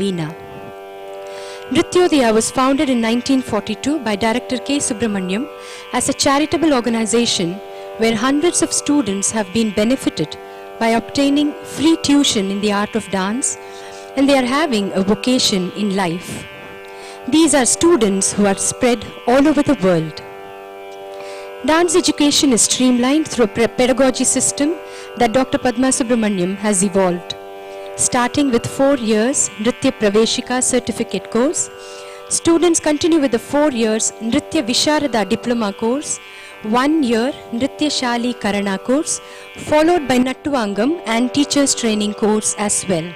Veena. Nrityodaya was founded in 1942 by Director K. Subramaniam as a charitable organization where hundreds of students have been benefited by obtaining free tuition in the art of dance, and they are having a vocation in life. These are students who are spread all over the world. Dance education is streamlined through a pedagogy system that Dr. Padma Subramaniam has evolved. Starting with 4 years Nritya Praveshika certificate course, students continue with the 4 years Nritya Visharada diploma course, 1 year Nritya Shali Karana course, followed by Nattuangam and teachers training course as well.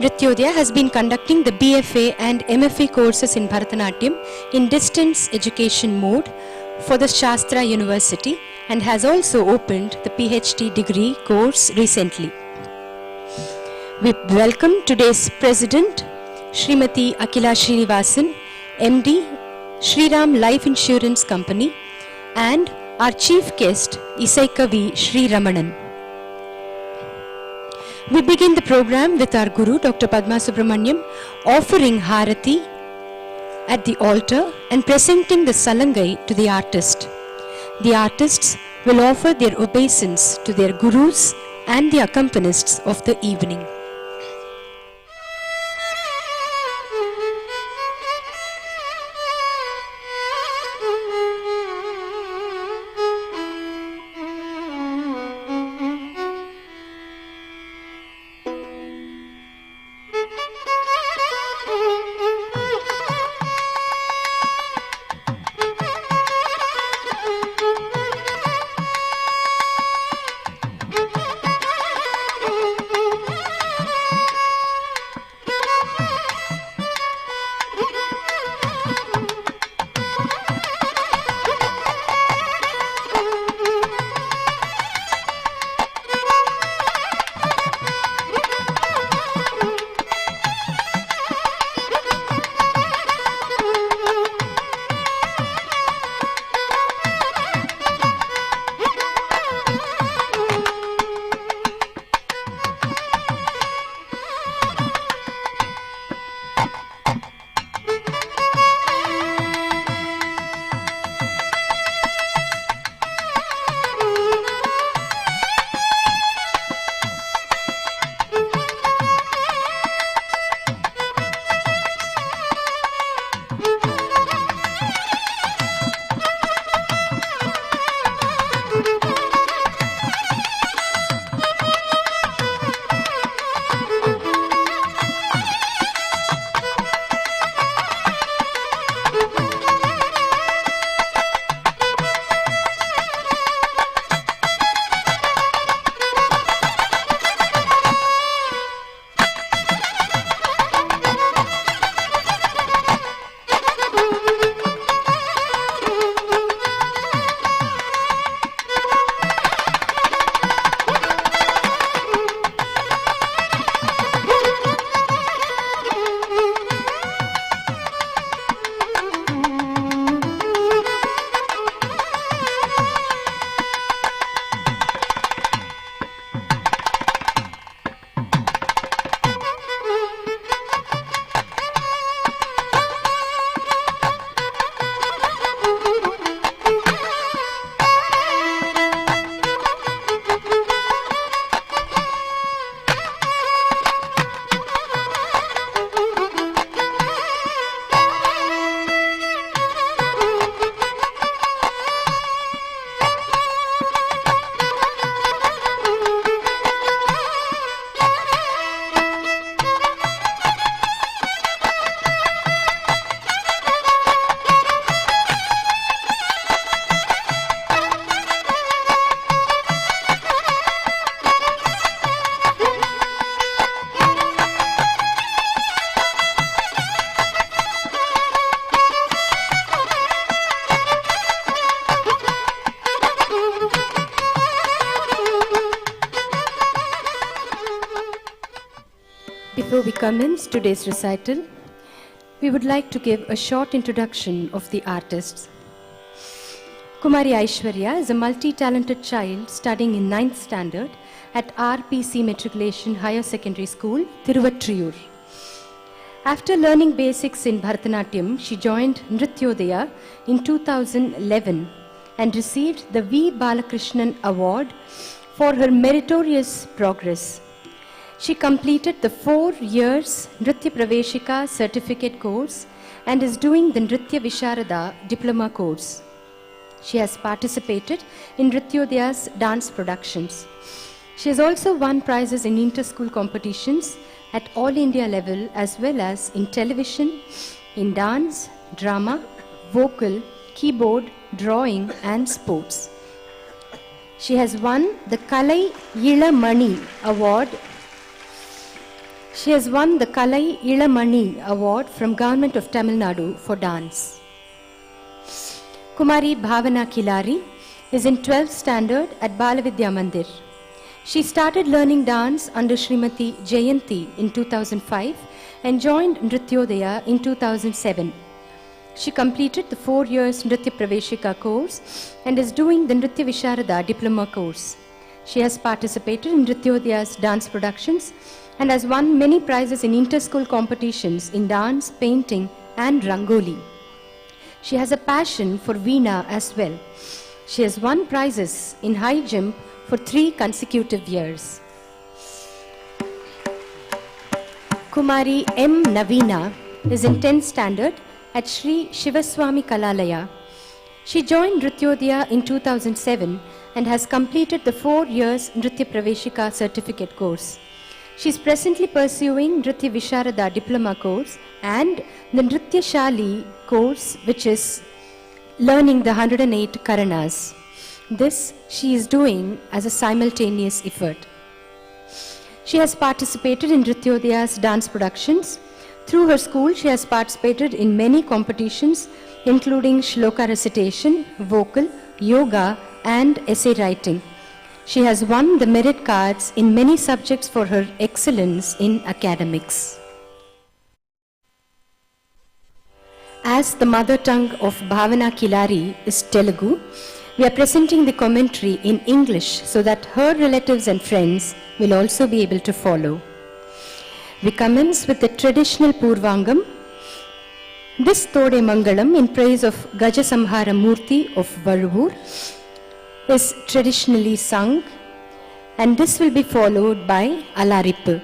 Nrityodaya has been conducting the BFA and MFA courses in Bharatanatyam in distance education mode for the Shastra University and has also opened the PhD degree course recently. We welcome today's President, Srimati Akila Srinivasan, MD, Shriram Life Insurance Company, and our chief guest, Isaikavi Sri Ramanan. We begin the program with our Guru, Dr. Padma Subramaniam, offering Harati at the altar and presenting the Salangai to the artist. The artists will offer their obeisance to their Gurus and the accompanists of the evening. Before we commence today's recital, we would like to give a short introduction of the artists. Kumari Aishwarya is a multi-talented child studying in 9th standard at RPC Matriculation Higher Secondary School, Thiruvattriyur. After learning basics in Bharatanatyam, she joined Nrityodaya in 2011 and received the V. Balakrishnan Award for her meritorious progress. She completed the 4 years Nritya Praveshika certificate course and is doing the Nritya Visharada diploma course. She has participated in Nrityodaya's dance productions. She has also won prizes in inter-school competitions at all India level as well as in television, in dance, drama, vocal, keyboard, drawing and sports. She has won the Kalai Ilamani Award. She has won the Kalai Ilamani Award from Government of Tamil Nadu for dance. Kumari Bhavana Kilari is in 12th standard at Balavidya Mandir. She started learning dance under Srimati Jayanti in 2005 and joined Nrityodaya in 2007. She completed the 4 years Nritya Praveshika course and is doing the Nritya Visharada diploma course. She has participated in Nrityodaya's dance productions and has won many prizes in inter-school competitions in dance, painting and rangoli. She has a passion for Veena as well. She has won prizes in high jump for 3 consecutive years. Kumari M. Navina is in 10th standard at Sri Shivaswami Kalalaya. She joined Nrityodaya in 2007 and has completed the 4 years Nritya Praveshika certificate course. She is presently pursuing Nritya Visharada diploma course and the Nritya Shali course, which is learning the 108 Karanas. This she is doing as a simultaneous effort. She has participated in Nrityodaya's dance productions. Through her school, she has participated in many competitions, including shloka recitation, vocal, yoga, and essay writing. She has won the merit cards in many subjects for her excellence in academics. As the mother tongue of Bhavana Kilari is Telugu, we are presenting the commentary in English so that her relatives and friends will also be able to follow. We commence with the traditional Purvangam. This Tode Mangalam in praise of Gajasamhara Murthy of Varuvur is traditionally sung, and this will be followed by Alarippu.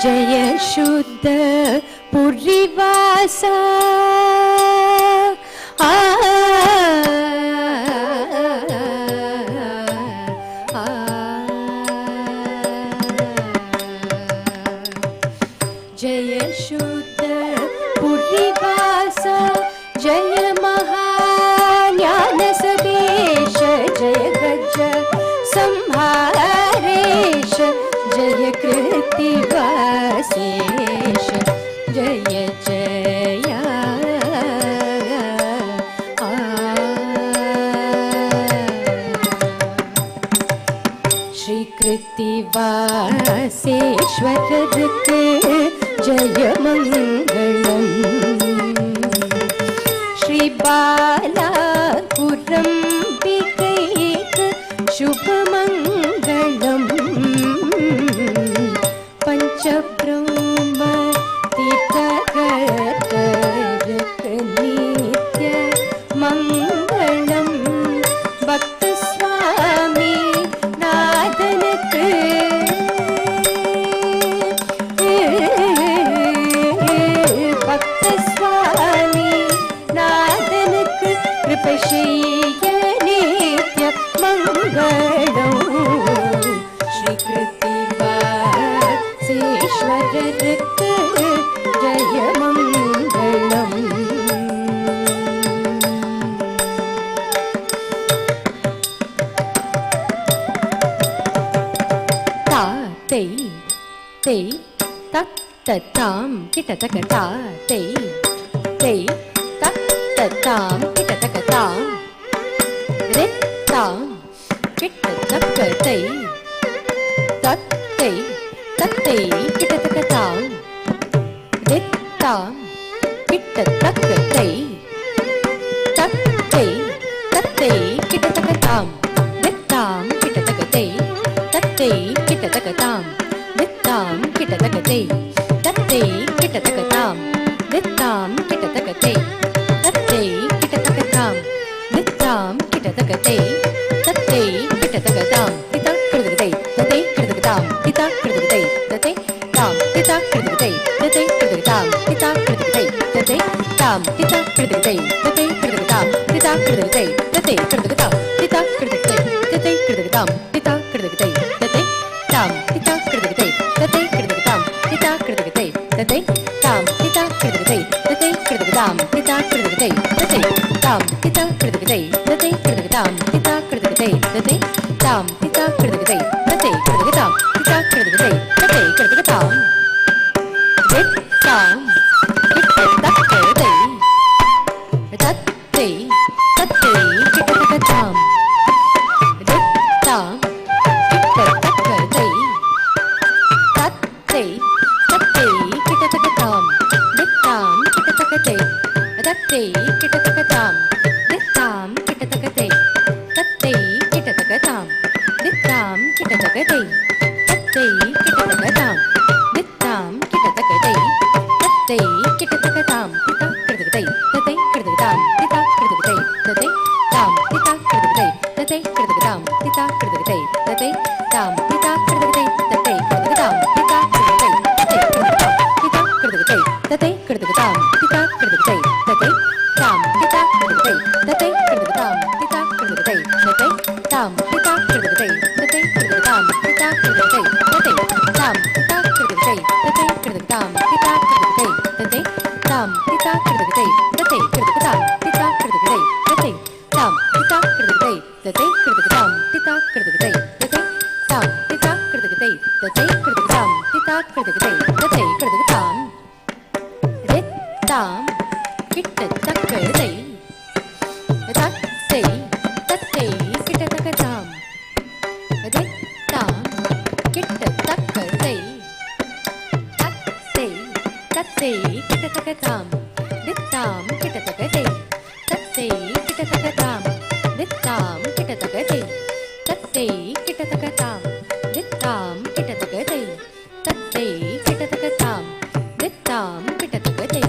जय शुद्ध पुरीवासा जय शुद्ध पुरीवासा जय महाज्ञान सदेश जय गज संहारेश जय कृतिवासेश जय जय श्री कृतिवासेश्वर जय मंगलम श्री बालापुरम बिकैक शुभ मंगलम पंचब्रह्म तीर्थकर नित्य मंगलम भक्त स्वामी नादनक भक्त स्वामी नादनक कृपशीय नित्य मंगलम श्री कृतिवासेश्वर जय मंगलम tei tak tatam kita takata tei tei tak tatam kita takatam rit tam kita takatai tak tei kita takatam rit tam kita takatai tak tei kita takatam rit tam kita takatai tak tei kita takatam Dittam kita takate tatte kita takatam dittam kita takate tatte kita takatam dittam kita takate tatte kita takatam kita kردكتي tatte kردكtam kita kردكتي tatte tam kita kردكتي tatte kردكtam kita kردكتي tatte tam kita kردكتي tatte kردكtam kita kردكتي tatte kردكtam kita kردكتي tatte kردكtam kita kردكتي tatte tam kita kردكتي tatte kردكtam kita kردكتي tatte tam kita kردكتي tatte kردكtam kita kردكتي tatte tam kita kردكتي tatte kردكtam kita kردكتي tatte tam kita kردكتي tatte kردكtam kita kردكتي tatte kردكtam dit tam kita takate tatte kita takatam dit tam kita takate tatte kita takatam dittam kita takate tatte kita takatam dittam kita takate tatte kita takatam dittam kita takate tatte kita takatam dittam kita takate tatte kita takatam kita kردكتي tatte kردكtam kita kردكتي tatte tam kita kردكتي tatte kردكtam kita kردكتي tatte tam kita kردكتي tatte kردكtam kita kردكتي tatte kردكtam kita kردكتي tatte kردكtam kita kردكتي tatte tam kita kردكتي tatte kردكtam kita kردكتي tatte tam kita kردكتي tatte kردكtam kita kردكتي tatte tam kita kردكتي tatte kردكtam kita kردكتي tatte tam kita kردكتي tatte kردكtam kita kردكتي tatte tam kita kردكتي tatte kردكtam kita kردكتي tatte tam kita kردكتي tatte kردكtam kita kردكتي tatte kردكtam rit tam kita takate tatte kita takatam rit tam kita takate tatte kita takatam dittam kita takate tatte kita takatam dittam kita takate tatte kita takatam dittam kita takate tatte kita takatam dittam kita takate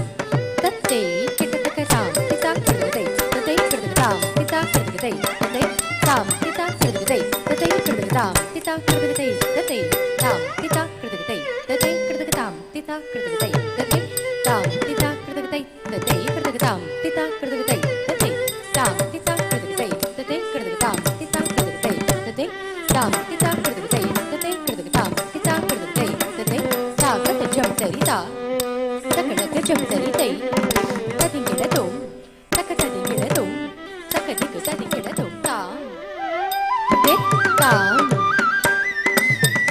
tatte kita takatam kita kردكتي tatte kردكtam kita kردكتي tatte tam kita kردكتي tatte kردكtam kita kردكتي tatte tam kita kردكتي tatte kردكtam kita kردكتي tatte tam kita kردكتي tatte kردكtam kita kردكتي tatte tam kita kردكتي tatte kردكtam kita kردكتي tatte tam kita kردكتي tatte kردكtam kita kردكتي tatte ta kata jam cerita takada jam cerita tadi kita tum takada kita tum takada kita tum ta dit tam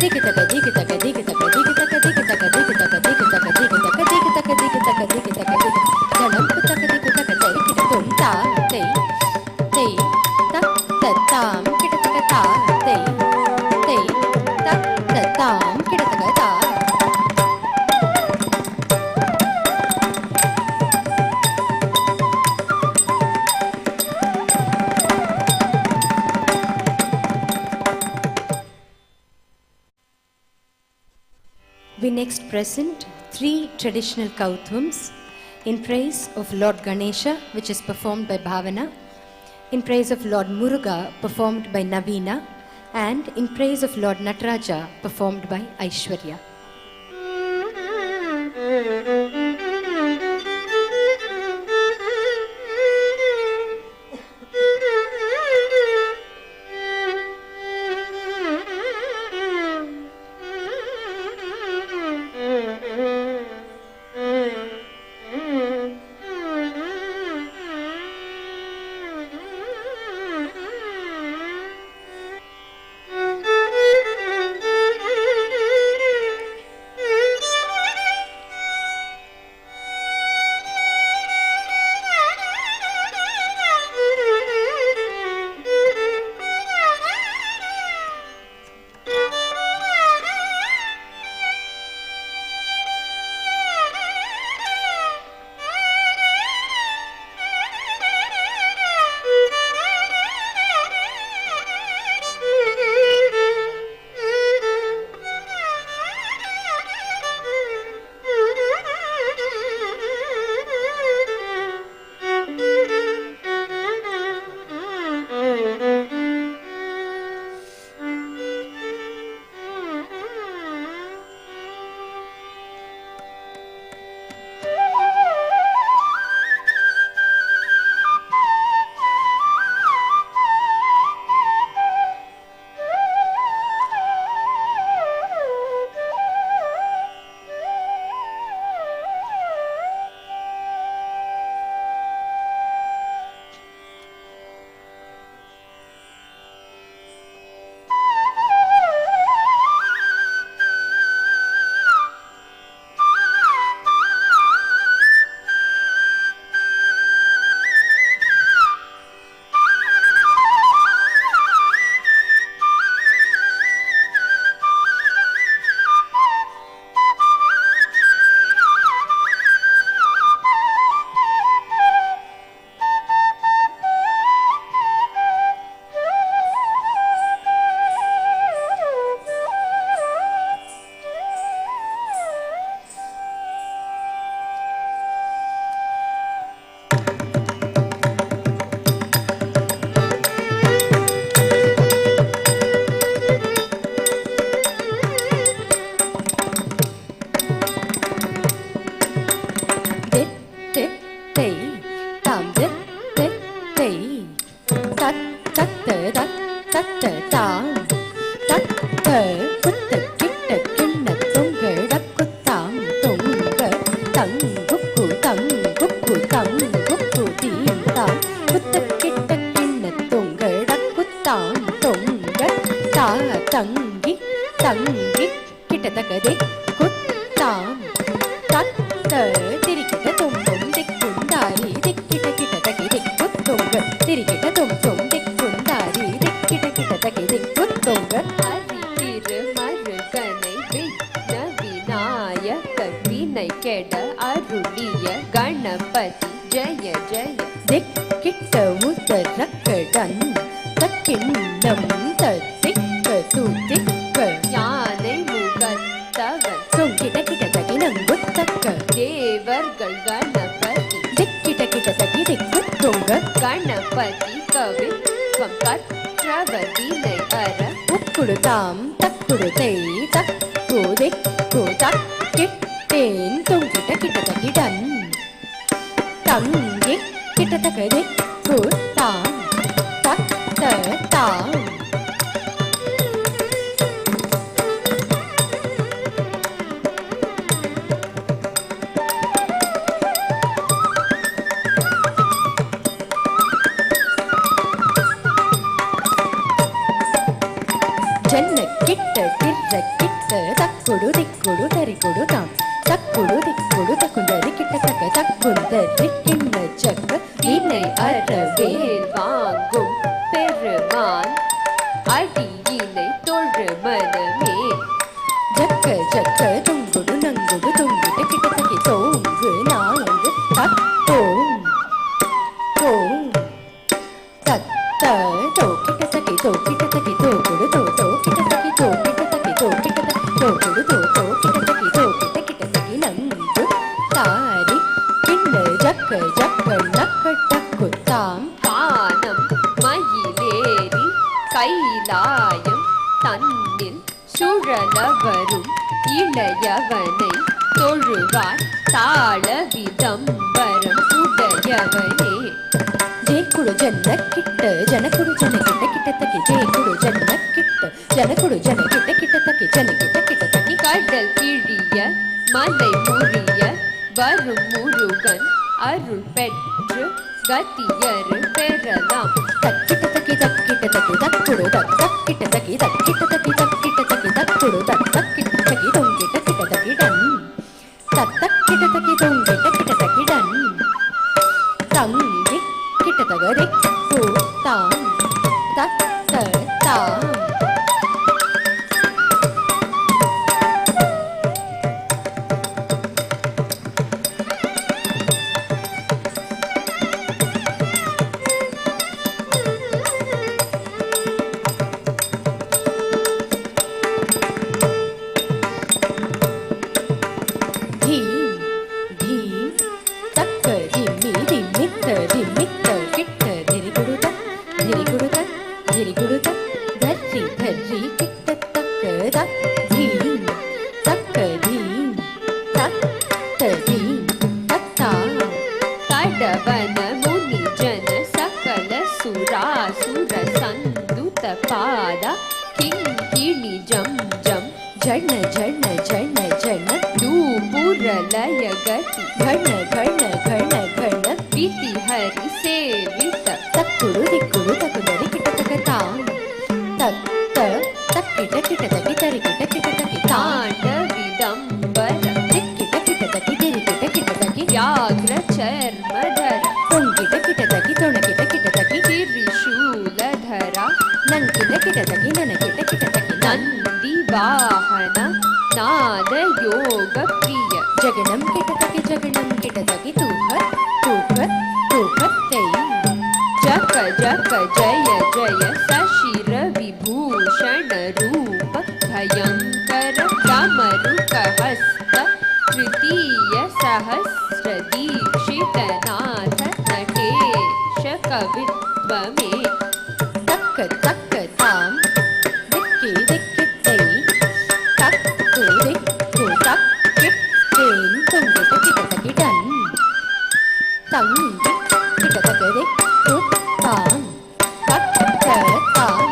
dikitaka dikitaka dikitaka dikitaka dikitaka dikitaka dikitaka dikitaka dikitaka dikitaka dikitaka dalam kutaka dikitaka dari kita tum ta te tak tam kita taka ta te tak tam kita taka ta We next present 3 traditional kauthums in praise of Lord Ganesha, which is performed by Bhavana, in praise of Lord Muruga, performed by Navina, and in praise of Lord Nataraja, performed by Aishwarya. தகதே குத்தாம் தத்த திரிகிட்ட தொம் தொம் திக்குந்தாரி திக்கிட்ட கிட்ட தகி திக்குத்தொங்க திரிகிட்ட தொம் தொம் திக்குந்தாரி திக்கிட்ட கிட்ட தகி திக்குத்தொங்க அரிதிரு மருகனை விக்ன விநாயக வினை கெட அருளிய கணபதி ஜய ஜய திக்கிட்ட உதரக்கடன் தக்கிண்ணம் தத்திக்க துதிக்க யானை முகத்தவன் தொங்கிட்ட கிட்ட தகி நங்குத்தக்க தேவர்கள் கணபதி திக்கிட்ட கிட்ட தகி திக்குத்தொங்க கணபதி கவித்வம் கற்றவர் வினை அற உக்குடுதாம் தக்குடுதை தக்குதிக்கு தக்கிட்டேன் தொங்கிட்ட கிட்ட தகிடன் தங்கி கிட்ட தகதி குத்தாம் தத்த தாம் ஜன்ன கிட்ட கிட்ட கிட்ட தக்குடு திக்குடு தரிக்குடு தாம் தக்குடு திக்குடு தக்குந்தரி கிட்ட தக்க தக்குந்தரி கிண்ண சக்க வினை அறவேல் வாங்கும் பெருமான் அடியினை தொழு மனமே ஜக்க ஜக்க தொங்குடு நங்குடு தொங்கிட்ட கிட்ட தக்கி தோங்கு நாங்கு தத்தோம் தோம் தத்த தோக்கிட்ட தக்கி தோக்கிட்ட தக்கி தோக்குடு தோ தோக்கிட்ட தக்கி தோக்கிட்ட தக்கி தோக்கிட்ட தக்கி தோக்குடு தோ தோக்கிட்ட தக்கி தோக்கிட்ட கிட்ட தக்கி நங்கு தாரி கிண்ண ஜக்க ஜக்க நக்க டக்கு தாம் கானம் மயிலேறி கைலாயம் தன்னில் சுழல வரும் இளையவனை தொழுவார் தாழ விதம்பரம் உடையவனே ஜெயக்குடு ஜன்ன கிட்ட ஜனக்குடு ஜன கிட்ட கிட்ட தக்கி ஜெயக்குடு ஜன்ன கிட்ட ஜனக்குடு ஜன கிட்ட கிட்ட தக்கி ஜன கிட்ட கிட்ட தக்கி கடல் கிழிய மலை முறிய வரும் முருகன் அருள் பெற்று கதியரு பெறலாம் தக்கிட்ட தக்கி தக்கிட்ட தக்கி தக்குடு தக்கிட்ட தக்கி தக்கிட்ட தக்கி தக்கிட்ட தக்கி தக்குடு தக்கிட்ட தக்கி தொங்கிட்ட கிட்ட தக்கிடன் தக்கிட்ட தக்கி தொங்கிட்ட கிட்ட தக்கிடன் தங்கி கிட்ட தகதி கூத்தாம் தத்த தாம் धीम धीम तक धीमी धीमित धीमित किट धीरे गुरुता धरी धरी किट तक धीम तक धीम तक धीम तत्ता கடவன முனி ஜன சகல சுராசுர சந்துத பாத கிங்கிணி ஜம் ஜம் जन जन जन जन दूपुरलय गति घन घन घन घन विधि हरि सेवित तक्कुडु दिक्कुडु तकुदरि किट तकताम तक तक किट किट तकि तरि किट किट तकि तांड तांडविदंबर किट किट तकि दिरि किट किट तकि व्याघ्र चर्मधर तुम किट तकि तोण किट तकि त्रिशूलधरा नन किट तकि नन किट तकि नंदी वाहन नाद योग प्रिय जगनम किट तकि तूहत तई जक जक जय जय सशिर विभूषण रूप भयंकर डमरुक हस्त तृतीय सहस्र दीक्षित नाथ नटेश कवित्व में तक तक ताम दिक्की दिक्की तई तक तू दिक्कू तक किट तेन तुम किट तकि डन तंग किट तकि ताम तक ताम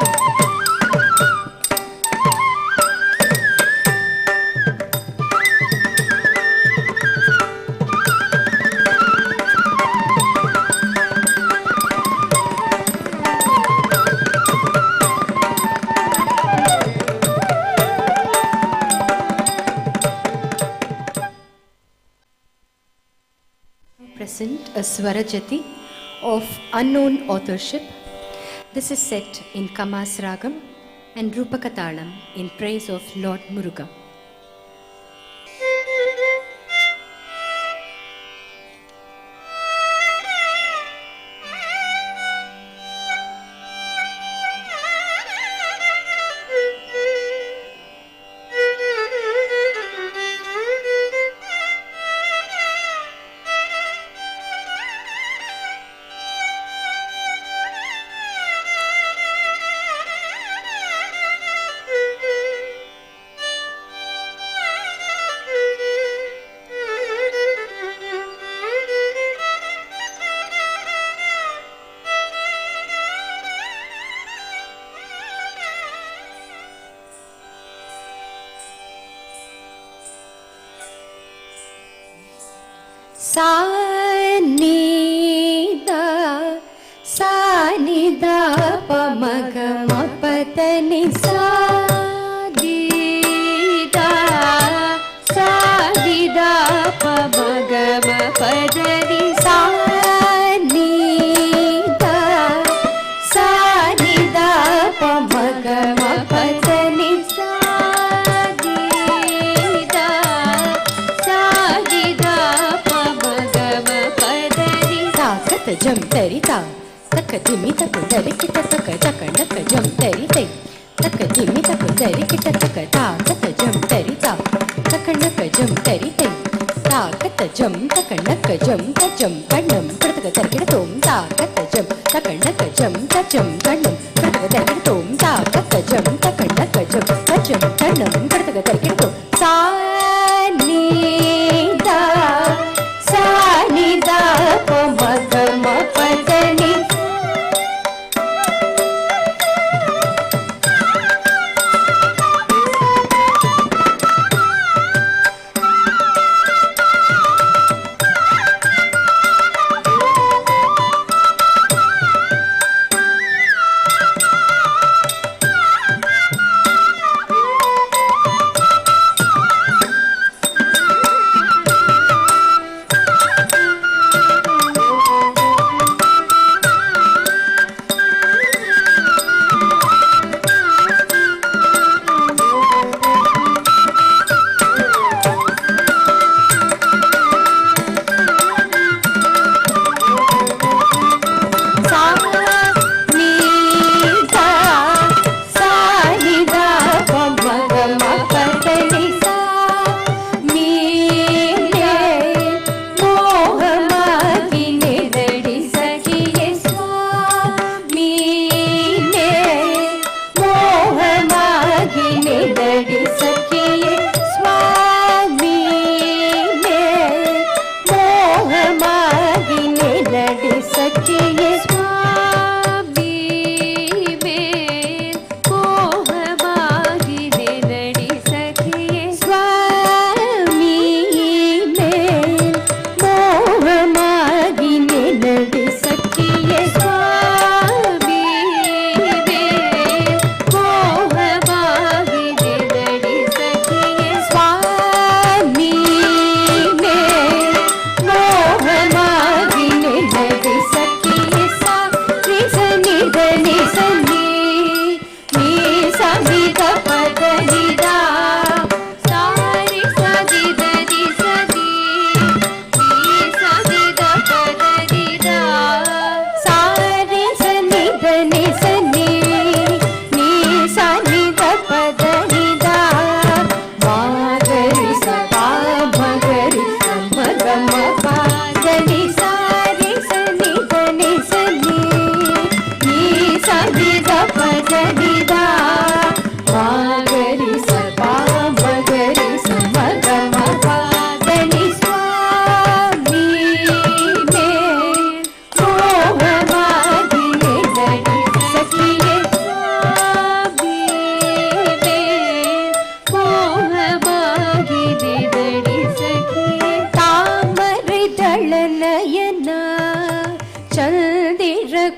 present a Swarajati of unknown authorship. This is set in Kamas Ragam and Rupakatalam in praise of Lord Muruga. Sa-ni-da pa-ma-ga-ma-pa-da-ni sa-di-da sa-di-da pa-ma-ga-ma-pa-da-ni sa-ni-da sa-ni-da pa-ma-ga-ma-pa-da-ni sa-di-da sa-di-da pa-ma-ga-ma-pa-da-ni sa-ka-ta-jam tari-ta taka-dimi taka-dari-kita taka-taka-naka-jam tari-tay taka-dimi taka-dari-kita taka-ta-taka-jam tari-ta taka-naka-jam tari-tay ta-ka-ta-jam taka-naka-jam ta-jam ka-nam ka-taka-tari-kita-tom ta-ka-ta-jam taka-naka-jam ta-jam ka-nam ka-taka-tari-kita-tom ta-ka-ta-jam taka-naka-jam ta-jam ka-nam ka-taka-tari-kita-tom sa-ni-da sa-ni-da pa-ma-ga-ma-pa-da-ni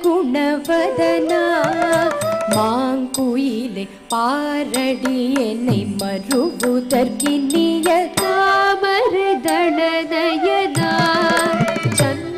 குணவதனா மாங்குயிலை பாரடி என்னை மறுவுதற்கினிய தாமரை தளநயனா சந்திர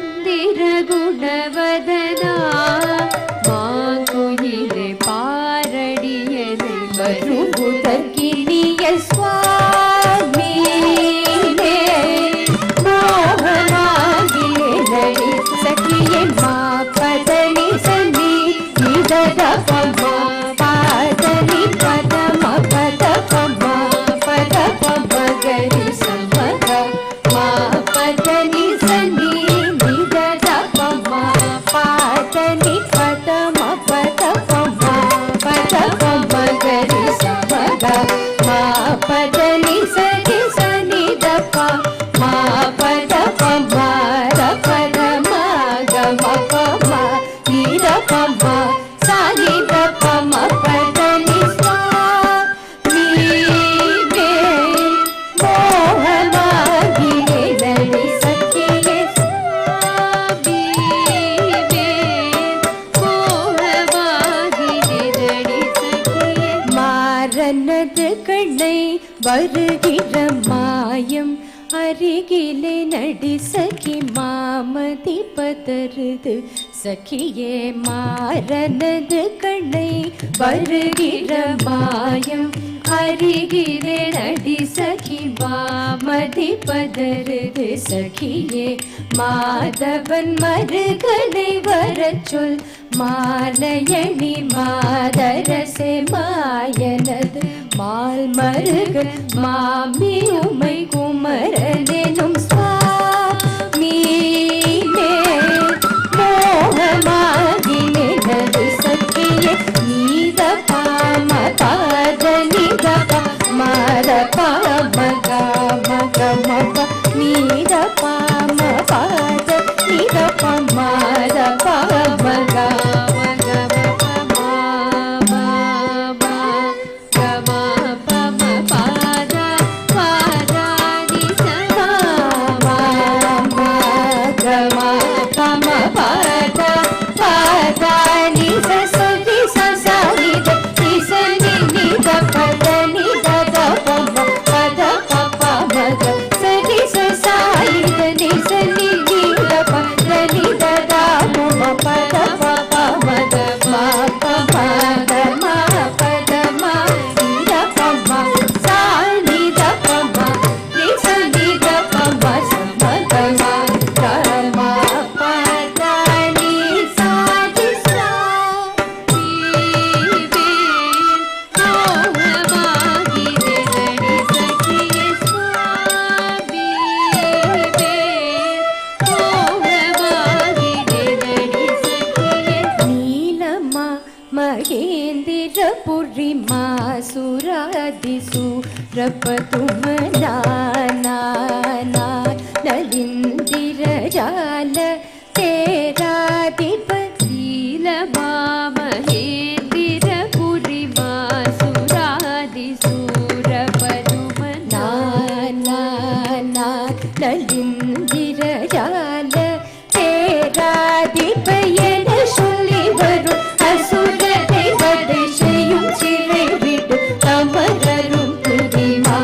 மாயம் அருகிலே நடி சகி மாமதி பதறுது சகியே மாறனது கண்ணை வருகிற மாயம் அருகிலே நடி சகி மாமதி பதறுது சகியே மாதவன் மருகனை வரச் சொல் மாலையணி மாதரசே மாயனது மால் மருகன் மாமி உமை குமரனெனும் சுவாமியே மோகமாகி நினது சக்கியே நீத பாம பாத நித மாத பாம காம கமப நீத பாம பாத நித பமாத பாம காம नलिंदिरजाल तेरा दीपशील महेंद्रपुरी मासुरादिसूरपदुमना नलिंदिरजाल तेरा दीपयन சொல்லி வரும் அசுர தேவதையும் சிறை விடு அமரரும் துதிமா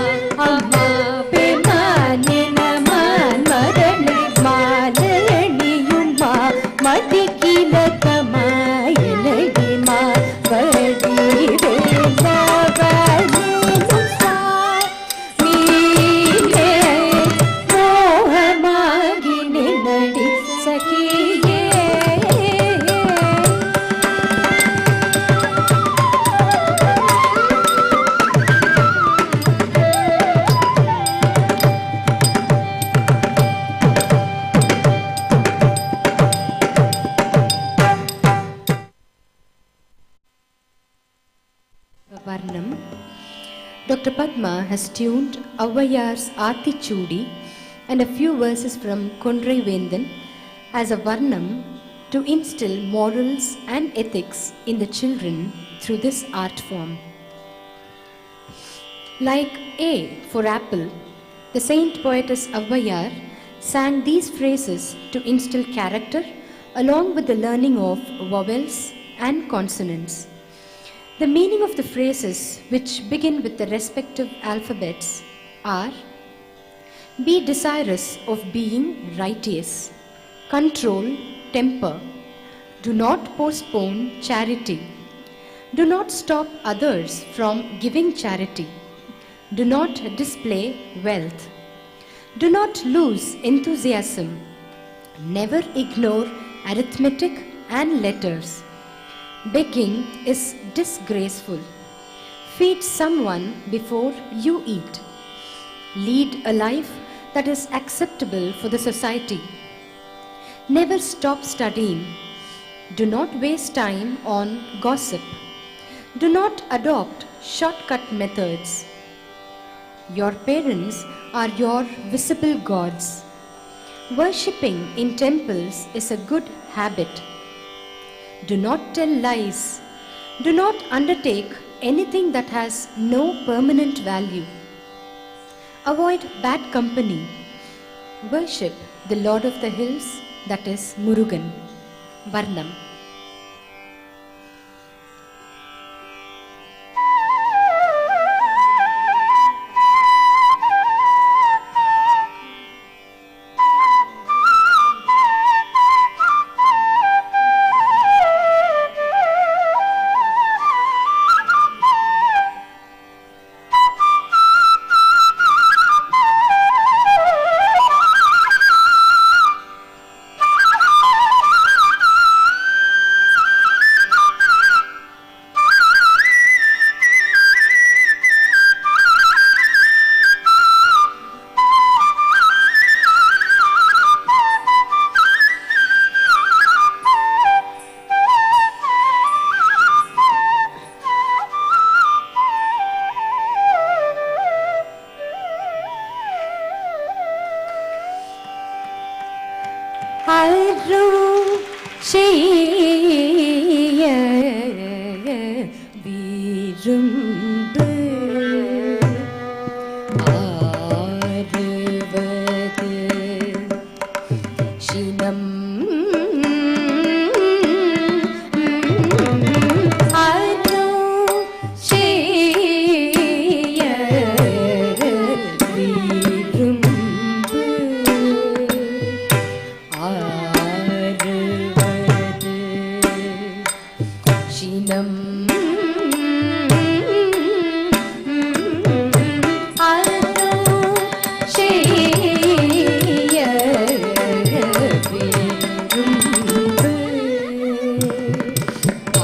அம்மா பெமானின மான் மரணி மாலணியும் மா மதிக்கில கமாயனடி மா வடி வேந்தவனினும் சாமியே மோகமாகி நினடி சகியே Varnam. Dr. Padma has tuned Avvayar's Aathichudi and a few verses from Kondrai Vendan as a Varnam to instill morals and ethics in the children through this art form. Like A for apple, the saint poetess Avvayar sang these phrases to instill character along with the learning of vowels and consonants. The meaning of the phrases, which begin with the respective alphabets, are: be desirous of being righteous, control temper, do not postpone charity, do not stop others from giving charity, do not display wealth, do not lose enthusiasm, never ignore arithmetic and letters. Begging is disgraceful. Feed someone before you eat. Lead a life that is acceptable for the society. Never stop studying. Do not waste time on gossip. Do not adopt shortcut methods. Your parents are your visible gods. Worshipping in temples is a good habit. Do not tell lies. Do not undertake anything that has no permanent value. Avoid bad company. Worship the Lord of the Hills, that is Murugan. Varnam. அரும் செய்ய விரும்பு ஆறுவது சினம் அரும் செய்ய விரும்பு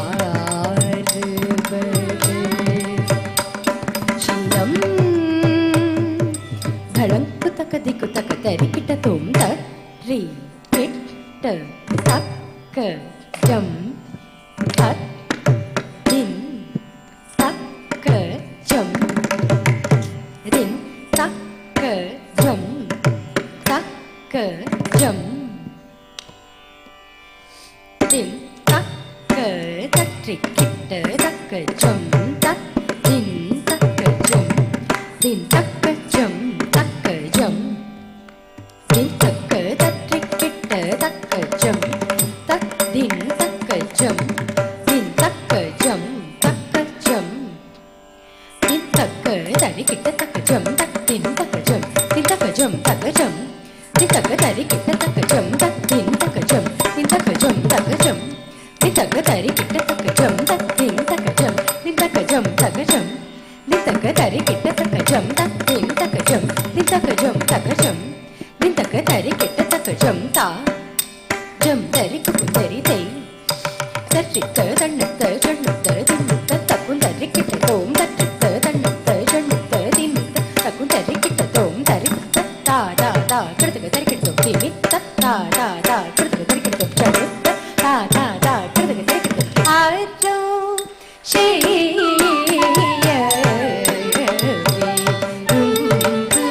ஆறுவது சினம் தரிக்கிட்ட தோம் தரி கிட்ட தக்க ஜம் தத் தின் தக்க ஜம் தின் தக்க ஜம் தக்க ஜம் தின் தக்க தற்றி கிட்ட தக்க ஜம் தத் தின் தக்க ஜம் தின் தக்க ஜம் தக்க ஜம் தின் தக்க தற்றி கிட்ட தக்க ஜம் தத் தின் தக்க ஜம் தின் தக்க ஜம் தக்க ஜம் தின் தக்க தரி கிட்ட தக்க ஜம் தத் தின் தக்க ஜம் தின் தக்க ஜம் தக்க ஜம் தின் தக்க தரி கிட்ட தக்க ஜம் தத் தின் தக்க ஜம் தின் தக்க ஜம் தக்க ஜம் தின் தக்க தரி கிட்ட தக்க ஜம் தத் தின் தக்க ஜம் தின் தக்க ஜம் தக்க ஜம் தின் தக்க தரி கிட்ட தக்க ஜம் தத் தின் தக்க ஜம் தின் தக்க ஜம் தக்க ஜம் தின் தக்க தரி கிட்ட தக்க ஜம் தா ஜம் தரி குப்பு தரி தை தற்றித்த தண்ணத்த ஜண்ணுத்த தின்னுத்த தக்கும் தரி கிட்ட தோம் தற்றித்த தண்ணத்த ஜண்ணுத்த தின்னுத்த தக்கும் தரி கிட்ட தோம் தரி தா தா தா கிடத்துக்கு தரி கிட்ட தோம் திமி தா தா தா கிடத்துக்கு தரி கிட்ட தோம் ஜண்ணுத்த தா தா தா கிடத்துக்கு தரி கிட்ட தோம் ஆரோ செய்ய விரும்பு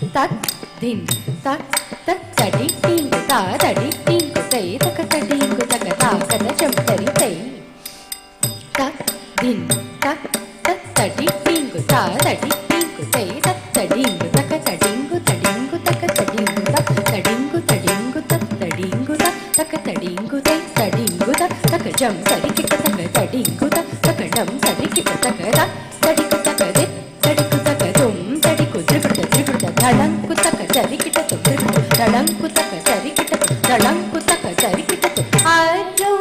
தக் தின் தக் தக் தடி தீங்கு தா தடி தீங்கு தை தக்க தடிங்கு தக தா கத ஜம் தரி தை தக் தின் தக் தக் தடி தீங்கு தா தடி தீங்கு தை தக் தடிங்கு தக தடிங்கு தடிங்கு தக்க தடிங்கு தக் தடிங்கு தடிங்கு தக் தடிங்கு தக் தக்க தடிங்கு தை தடிங்கு தக் தக ஜம் தரி கிட்ட தக தடிங்கு தக் தக ஜம் தரி கிட்ட தக தக் தடிக்கு தக தி தடிக்கு தக தும் தடிக்கு திரிகுட திரிகுட தடங்கு தக தரி கிட்ட தும் தடங்கு தக தரி கிட்ட தடங்கு தக தரி கிட்ட தும் ஆரோ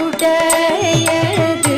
உடையது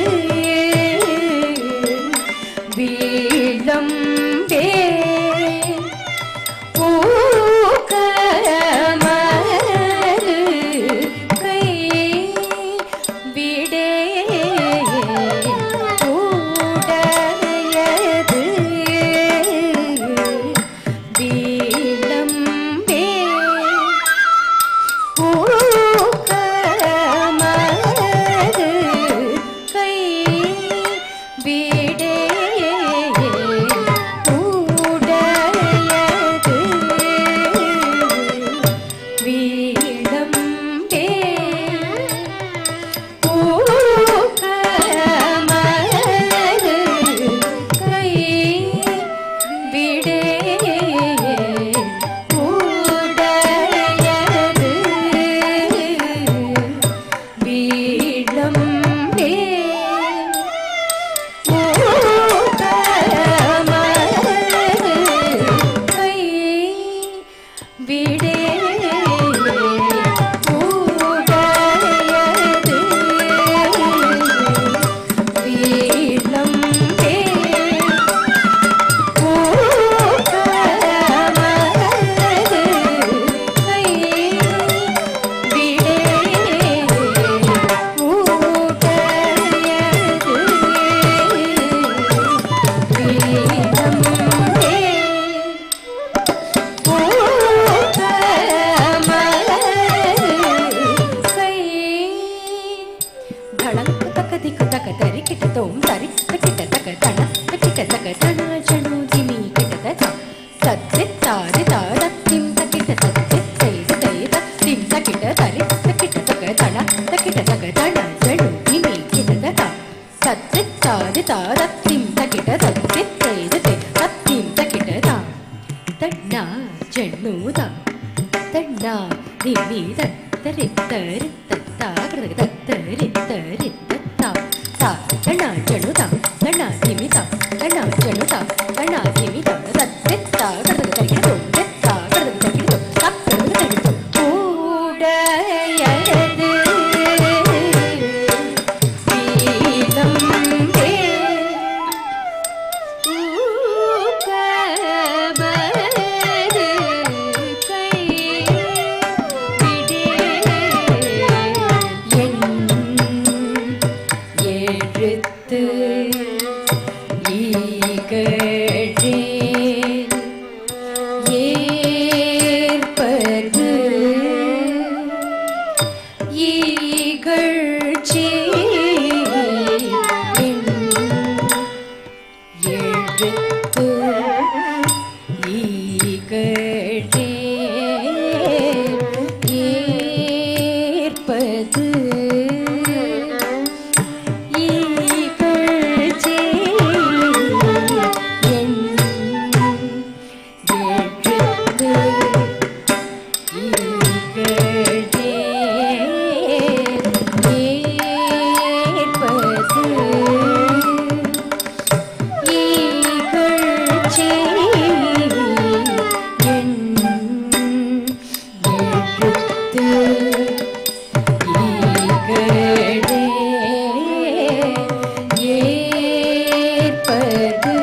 ಧಳಂಕ ತಕ ದಿಕ್ಕ ತಕ ತರಿ ಕಿಟ ತೋಂ ತರಿ ತಕಿಟ ತಕ ತಣ ತಕಿಟ ತಕ ತಣ ಜಣು ದಿಮಿ ಕಿಟ ತಕ ತತ್ತೆ ತಾರೆ ತಾರ ತಿಂ ತಕಿಟ ತತ್ತೆ ತೈದ ತೈದ ತಿಂ ತಕಿಟ ತರಿ ತಕಿಟ ತಕ ತಣ ತಕಿಟ ತಕ ತಣ ಜಣು ದಿಮಿ ಕಿಟ ತಕ ತತ್ತೆ ತಾರೆ ತಾರ ತಿಂ ತಕಿಟ ತತ್ತೆ ತೈದ ತೈದ ತಿಂ ತಕಿಟ ತ ತಣ್ಣ ಜಣು ದ ತಣ್ಣ ದಿಮಿ ದ ತರಿ ತರಿ ತತ್ತ ತರಿ ತರಿ ತತ್ತ ತ ತಣ ಜಣು ತ ತಣ ದಿಮಿ ತ ತಣ ಜಣು ತ ತಣ ದಿಮಿ ತ ತತ್ತೆ ತ ಕಡದ ತರಿ ತೋ ತೆತ್ತ ಕಡದ ತರಿ ತೋ ತಕ್ಕ ಕಡದ ತರಿ ತೋ ಕೂಡಯದು ಪೀತಂಬೆ ஊக்கமது கை விடே என் எழுத்து ஈகழே ஏற்பது ஈகழ்ச்சி என் எழுத்து ஈகழே ஏற்பது ஈகழ்ச்சி என் எழுத்து ஈகழே ஏற்பது ஈகழ்ச்சி என் எழுத்து ஈகழே ஏற்பது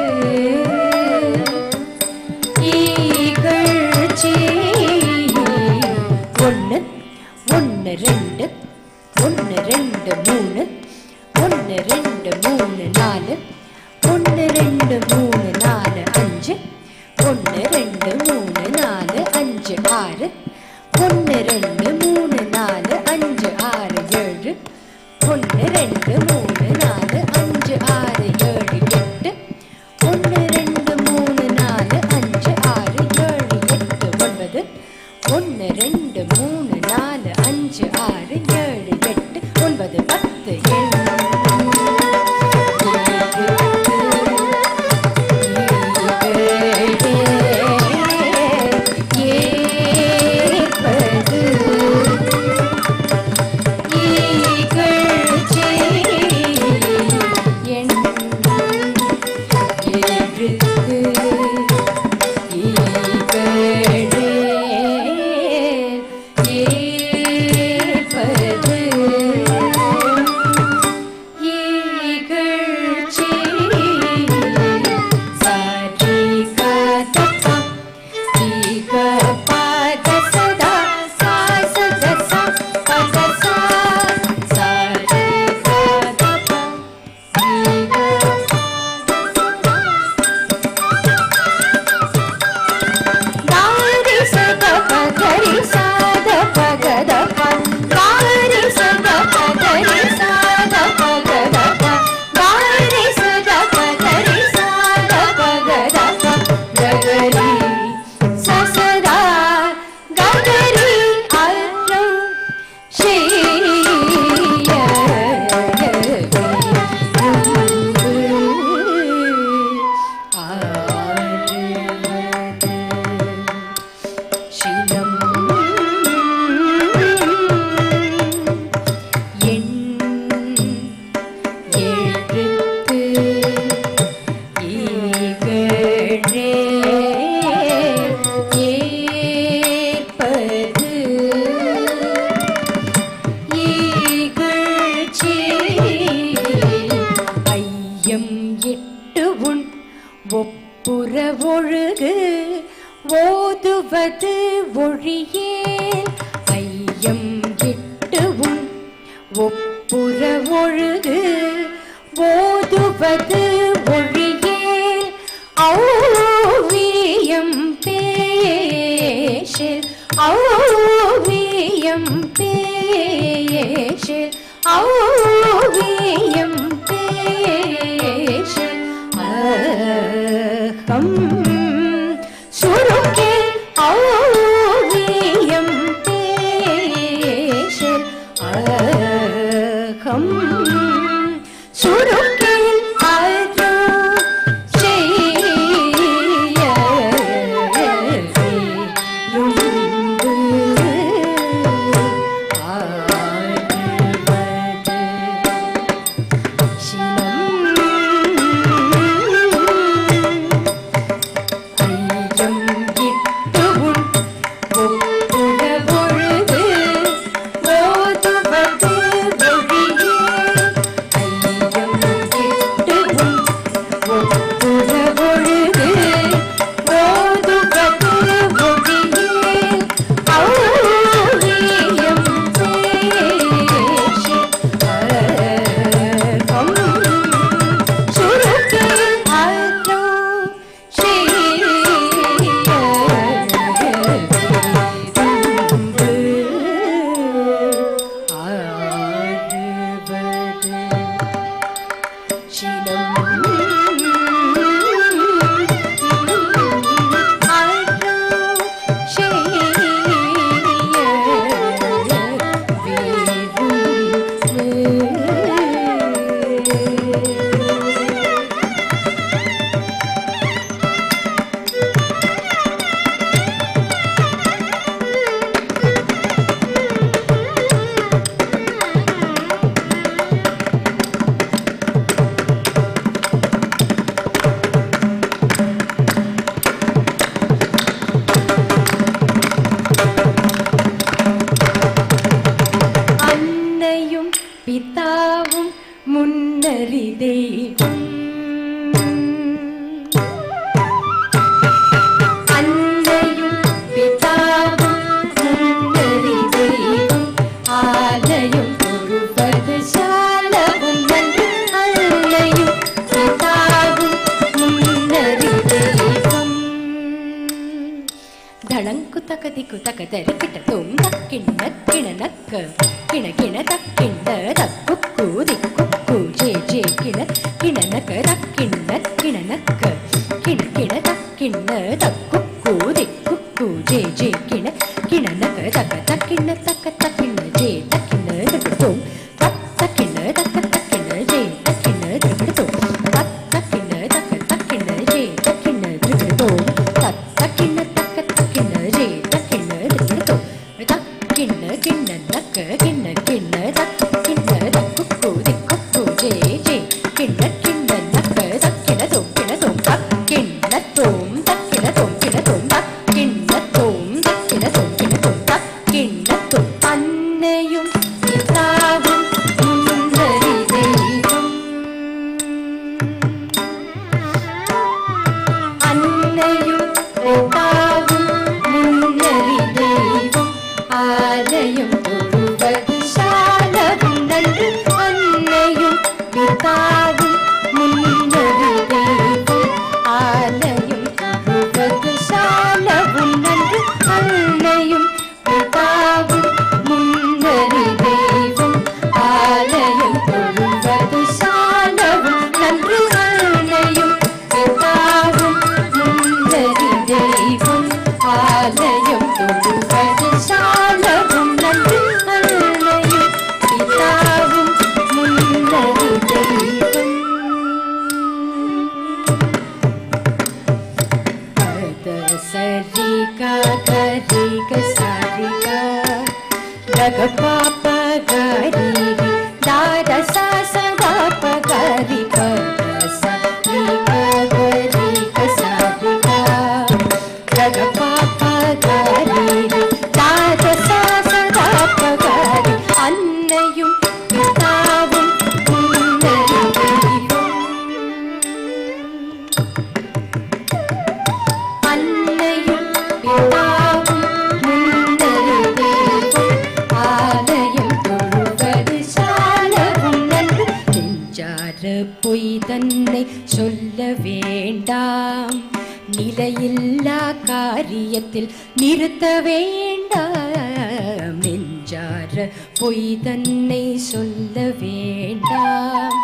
ஈகழ்ச்சி ஒன்று ஒன்று ரெண்டு ஒன்று ரெண்டு மூணு ஒன்று ரெண்டு மூணு நாலு ஒன்று ரெண்டு மூணு நாலு அஞ்சு ஒன்று ரெண்டு மூணு நாலு அஞ்சு ஆறு ஒன்று ரெண்டு மூணு நாலு அஞ்சு ஆறு ஏழு ஒன்று ரெண்டு மூணு நாலு அஞ்சு ஆறு ஏழு எட்டு ஒன்று ரெண்டு மூணு நாலு அஞ்சு ஆறு ஏழு எட்டு ஒன்பது ஒன்று ரெண்டு மூணு நாலு அஞ்சு ஆறு ஏழு எட்டு ஒன்பது பத்து ஏற்பது ஈகழ்ச்சி என் எழுத்து ஈகழே ஏற்பது ஈகழ்ச்சி சரி கதப ஈக பத சதா சா சத சா பத சா சரி கதப ஈக தாரி சத பகரி சாத பகத தாரி சத பகரி சாத பகத தாரி சத பகரி சாத பகத ககரி சசதா ககரி அல்லம் ஷீலம் என் எழுத்து ஈகழே ஏற்பது ஈகழ்ச்சி ஐயம் எட்டு உன் ஒப்புற ஒழுகு ஓதுவது ஒழியேல் ஐயம் எட்டு உன் ஒப்புற ஒழுகு ஓதுவது ஒழியேல் ஔவியம் பேஷில் ஔவியம் பேஷில் ஔவியம் சுருக்கில் அருள் செய்ய விரும்பு ஆடுவது சினம் ஐயம் இட்டு உன் ஒப்புட பொழுது ஓதுவது மொழியே ஐயம் இட்டு உன் ஒப்புட பொழுது ஓதுவது மொழியே ஔவியம் பேசி அகம் சுருக்கில் அருள் செய்ய விரும்பு ஆடுவது சினம் அருள் செய்ய விரும்பு அன்னையும் பிதாவும் முன்னறி தெய்வம் அன்னையும் பிதாவும் முன்னறி தெய்வம் ஆலயம் தொழுவது சாலவும் நன்று அன்னையும் பிதாவும் முன்னறி தெய்வம் தளங்கு தகதிக்கு தகதரி கிட்டதும் தக்கிண்ண கிணனக்க கிண கிண தக்கிண்ண தக்குக்கு திக்குக்கு ஜே ஜே கிண கிணனக்க தக்கிண்ண கிணனக்க கிண கிண தக்கிண்ண தக்குக்கு திக்குக்கு ஜே ஜே கிண கிணனக்க தக்க தக்கிண்ண தக்க தக்கிண்ண ஜே தக்கிண்ண தக்கதும் தக்கிண்ண தக்க தக்கிண்ண ஜே தக்கிண்ண தக்கதும் தக்கிண்ண தக்க தக்கிண்ண ஜே தக்கிண்ண தக்கதும் தக்கிண்ண தக்க தக்கிண்ண ஜே தக்கிண்ண தக்கதும் தக்கிண்ண கிண்ண நக்க கிண்ண கிண்ண தக்கிண்ண தக்குக்கு திக்குக்கு ஜே ஜே கிண்ண கிண்ண நக்க தக்கிண்ணதும் கிண்ணதும் தக்கிண்ணதும் தக்கிண்ணதும் கிண்ணதும் தக்கிண்ணதும் தக்கிண்ணதும் கிண்ணதும் தக்கிண்ணதும் அன்னையும் பிதாவும் முன்னறி தெய்வம் அன்னையும் பிதாவும் முன்னறி தெய்வம் ஆலயம் தொழுவது சாலவும் நன்று அன்னையும் பிதாவும் முன்னறி தெய்வம் ஆலயம் தொழுவது சாலவும் நன்று அன்னையும் பிதாவும் முன்னறி தெய்வம் ஆலயம் தொழுவது சாலவும் நன்று அன்னையும் பிதாவும் முன்னறி தெய்வம் ஆலயம் தொழுவது சாலவும் நன்று அன்னையும் பிதாவும் முன்னறி தெய்வம் பத சரி கரி கரி ரக பாப கரி தார சதா பகரி பத சரி கரி கரி ரக பாப கரி தார சதா பகரி அன்னையும் பிதாவும் முன்னறி தெய்வம் அன்னையும் பிதாவும் முன்னறி தெய்வம் ஆலயம் தொழுவது சாலவும் நன்று நெஞ்சார பொய் தன்னை சொல்ல வேண்டாம் நிலையில்லா காரியத்தில் நிறுத்த வேண்டாம் நெஞ்சார பொய் தன்னை சொல்ல வேண்டாம்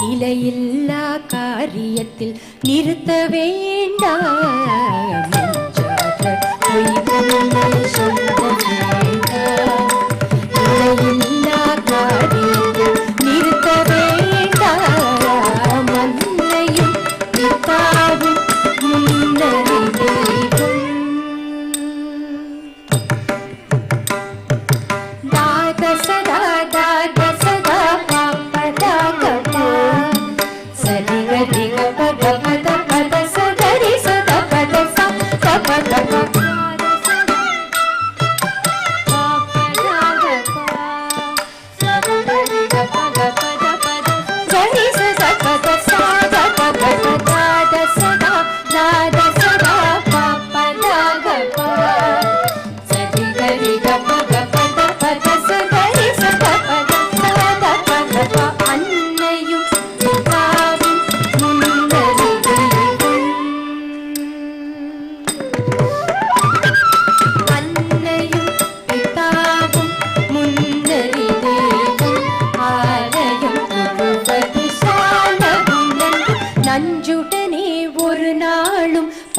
நிலையில்லா காரியத்தில் நிறுத்த வேண்டாம் நெஞ்சார பொய் தன்னை சொல்ல வேண்டாம் நிலையில்லா காரியத்தில் நிறுத்த வேண்டாம்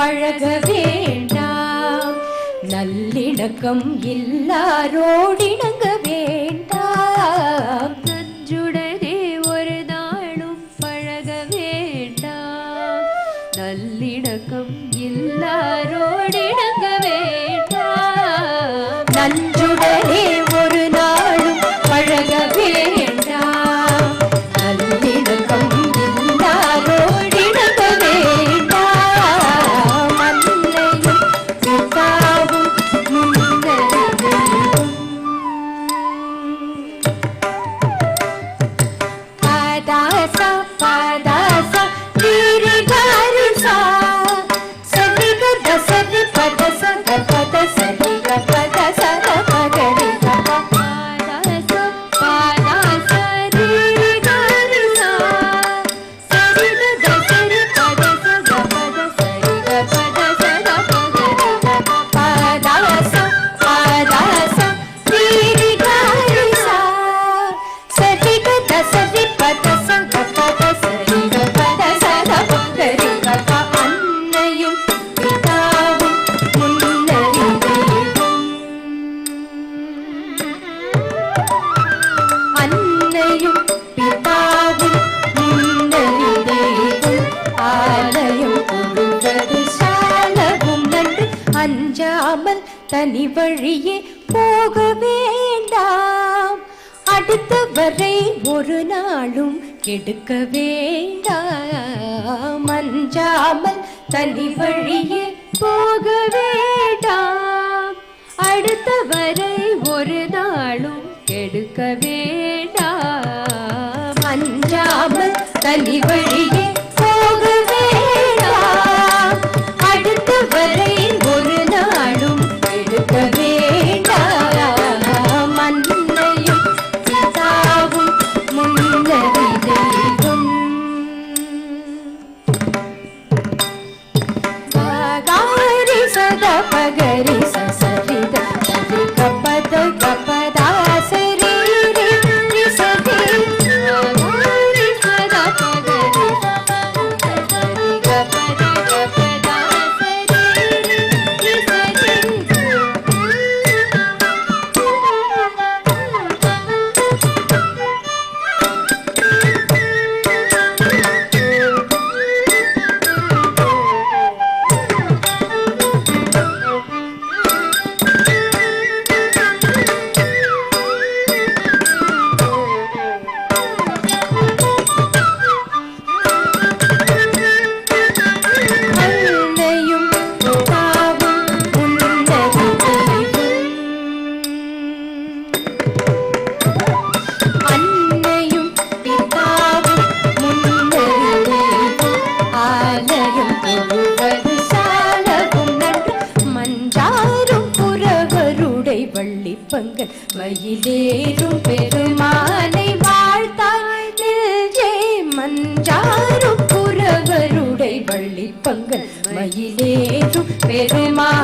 பழக வேண்டாம், நல்லிணக்கம் இல்லாரோடிணங்க வேண்டாம். நஞ்சுடனே ஒரு நாளும் பழக வேண்டாம், நல்லிணக்கம் இல்லாரோடிணங்க வேண்டாம். நஞ்சுடனே ஒரு நாளும் பழக வேண்டாம், நல்லிணக்கம் இல்லாரோடிணங்க வேண்டாம். மன்னையும் பிதாவும் முன்னறியும் பாதாசா பாதாசா தீரிகாரிசா சதிக தசதி பதச பத சதிக பத சத பகரி பாதாச பாதாச தீரிகாரிசா சரிக தசரி பதச கபத சரிக பத சத பகரி பாதாசா பாதாசா தீரிகாரிசா சதிக தசதி பதச பத சரிக பத சத பகரி அன்னையும் பிதாவும் முன்னறியும் அன்னையும் பிதாவும் முன்னறியும் ஆலயம் தொழுவது சாலவும் நன்று அஞ்சாமல் தனி வழியே போக வேண்டாம் அடுத்தவரை ஒரு நாளும் கெடுக்க வேண்டாம் அஞ்சாமல் தனி வழியே போக வேண்டாம் அடுத்தவரை ஒரு நாளும் கெடுக்க வேண்டாம் அஞ்சாமல் தனி வழியே போக வேண்டாம் அடுத்தவரை ஒரு நாளும் கெடுக்க வேண்டாம் அன்னையும் பிதாவும் முன்னறி தெய்வம் பகாரி சத பகரி சசரித சரி கபத கபதா சரி ரி சதி பகாரி சதா பகரி சரி கபத கபதா சரி அன்னையும் பிதாவும் முன்னறி தெய்வம் அன்னையும் பிதாவும் முன்னறி தெய்வம் ஆலயம் தொழுவது சாலவும் நன்று மஞ்சாரும் புறவருடை வள்ளிப்பங்கன் மயிலேறும் பெருமானை வாழ்த்தாய் நெஞ்சே மஞ்சாரும் புறவருடை வள்ளிப்பங்கன் மயிலேறும் பெருமானை